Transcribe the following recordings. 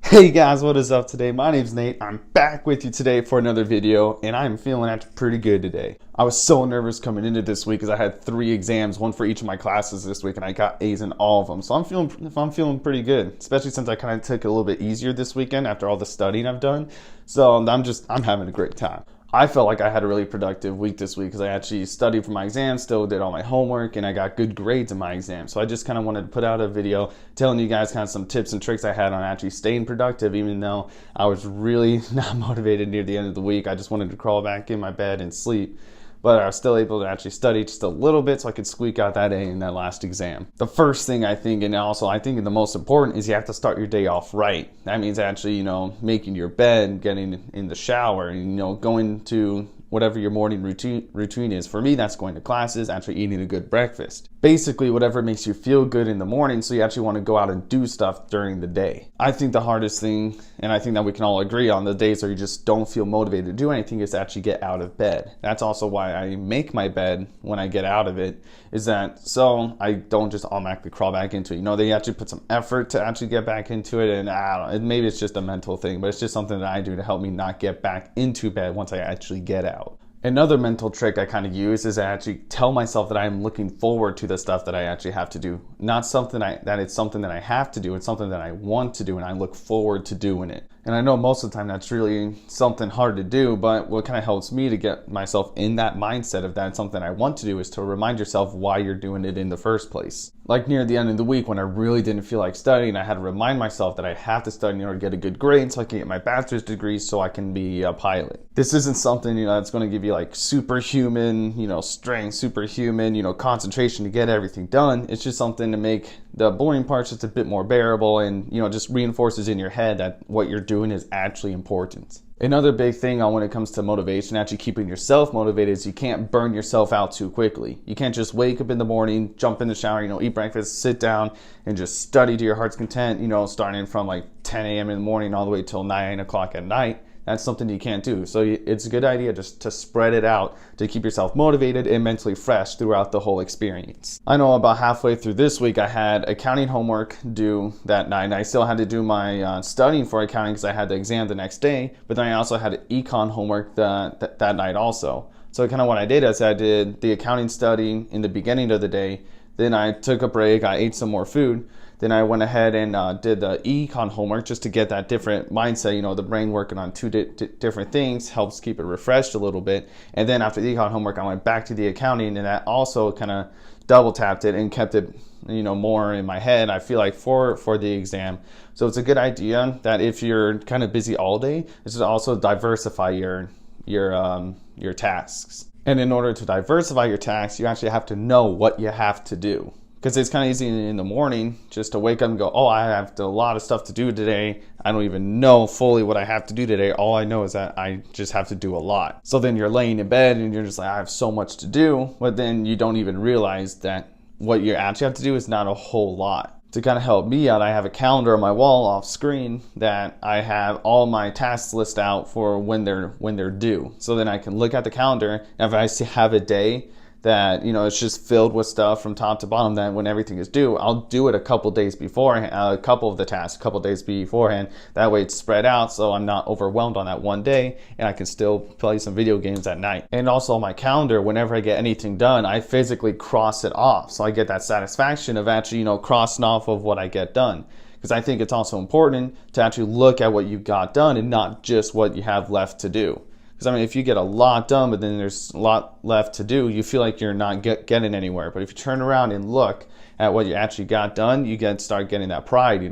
Hey guys, what is up today? My name's Nate. I'm back with you today for another video, and I'm feeling actually pretty good today. I was so nervous coming into this week because I had 3 exams, one for each of my classes this week, and I got A's in all of them. So I'm feeling pretty good, especially since I kind of took it a little bit easier this weekend after all the studying I've done. So I'm having a great time. I felt like I had a really productive week this week because I actually studied for my exams, still did all my homework, and I got good grades in my exams. So I just kind of wanted to put out a video telling you guys kind of some tips and tricks I had on actually staying productive, even though I was really not motivated near the end of the week. I just wanted to crawl back in my bed and sleep. But I was still able to actually study just a little bit so I could squeak out that A in that last exam. The first thing I think, and also I think the most important, is you have to start your day off right. That means actually, making your bed, getting in the shower, going to whatever your morning routine is. For me, that's going to classes, actually eating a good breakfast. Basically, whatever makes you feel good in the morning so you actually want to go out and do stuff during the day. I think the hardest thing, and I think that we can all agree on, the days where you just don't feel motivated to do anything, is to actually get out of bed. That's also why I make my bed when I get out of it, is that so I don't just automatically crawl back into it. They actually put some effort to actually get back into it, and I don't know, maybe it's just a mental thing, but it's just something that I do to help me not get back into bed once I actually get out. Another mental trick I kind of use is I actually tell myself that I am looking forward to the stuff that I actually have to do. Not something that it's something that I have to do, it's something that I want to do and I look forward to doing it. And I know most of the time that's really something hard to do, but what kind of helps me to get myself in that mindset of that it's something I want to do is to remind yourself why you're doing it in the first place. Like near the end of the week when I really didn't feel like studying, I had to remind myself that I have to study in order to get a good grade so I can get my bachelor's degree so I can be a pilot. This isn't something, that's going to give you like superhuman, strength, superhuman, concentration to get everything done. It's just something to make the boring parts just a bit more bearable and, just reinforces in your head that what you're doing is actually important. Another big thing when it comes to motivation, actually keeping yourself motivated, is you can't burn yourself out too quickly. You can't just wake up in the morning, jump in the shower, eat breakfast, sit down, and just study to your heart's content, starting from like 10 a.m. in the morning all the way till 9 o'clock at night. That's something you can't do. So it's a good idea just to spread it out to keep yourself motivated and mentally fresh throughout the whole experience. I know about halfway through this week, I had accounting homework due that night. I still had to do my studying for accounting because I had the exam the next day, but then I also had econ homework that night also. So kind of what I did is I did the accounting study in the beginning of the day, then I took a break, I ate some more food, then I went ahead and did the econ homework just to get that different mindset. The brain working on two different things helps keep it refreshed a little bit. And then after the econ homework, I went back to the accounting, and that also kind of double tapped it and kept it, more in my head, I feel like, for the exam. So it's a good idea that if you're kind of busy all day, is to also diversify your tasks. And in order to diversify your tasks, you actually have to know what you have to do. Because it's kind of easy in the morning just to wake up and go, oh, I have a lot of stuff to do today. I don't even know fully what I have to do today. All I know is that I just have to do a lot. So then you're laying in bed and you're just like, I have so much to do. But then you don't even realize that what you actually have to do is not a whole lot. To kind of help me out, I have a calendar on my wall off screen that I have all my tasks listed out for when they're due. So then I can look at the calendar, and if I have a day that it's just filled with stuff from top to bottom, that when everything is due, I'll do it a couple days beforehand, a couple of the tasks a couple days beforehand. That way it's spread out so I'm not overwhelmed on that one day, and I can still play some video games at night. And also on my calendar, whenever I get anything done, I physically cross it off, so I get that satisfaction of actually crossing off of what I get done. Because I think it's also important to actually look at what you got done and not just what you have left to do. Because if you get a lot done, but then there's a lot left to do, you feel like you're not getting anywhere. But if you turn around and look at what you actually got done, you start getting that pride,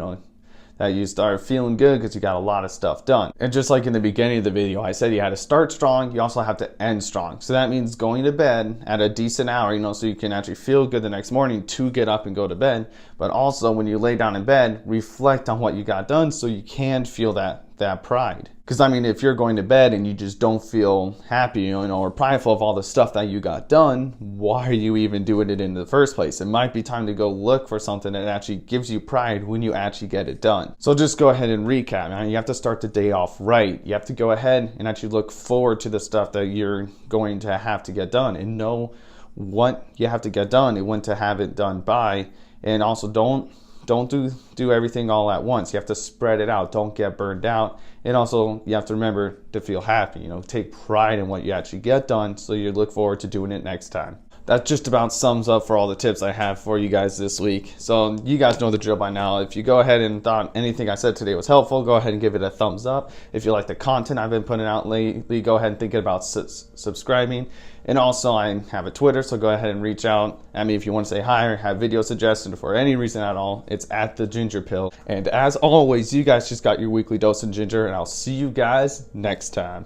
that you start feeling good because you got a lot of stuff done. And just like in the beginning of the video, I said you had to start strong, you also have to end strong. So that means going to bed at a decent hour, so you can actually feel good the next morning to get up and go to bed. But also when you lay down in bed, reflect on what you got done so you can feel that pride. Because if you're going to bed and you just don't feel happy, or prideful of all the stuff that you got done, why are you even doing it in the first place? It might be time to go look for something that actually gives you pride when you actually get it done. So just go ahead and recap. You have to start the day off right. You have to go ahead and actually look forward to the stuff that you're going to have to get done and know what you have to get done and when to have it done by. And also don't don't do everything all at once. You have to spread it out. Don't get burned out. And also, you have to remember to feel happy. You know, take pride in what you actually get done, so you look forward to doing it next time. That just about sums up for all the tips I have for you guys this week. So you guys know the drill by now. If you go ahead and thought anything I said today was helpful, go ahead and give it a thumbs up. If you like the content I've been putting out lately, go ahead and think about subscribing. And also, I have a Twitter, so go ahead and reach out at me if you want to say hi or have video suggestions for any reason at all. It's at The Ginger Pill. And as always, you guys just got your weekly dose of ginger, and I'll see you guys next time.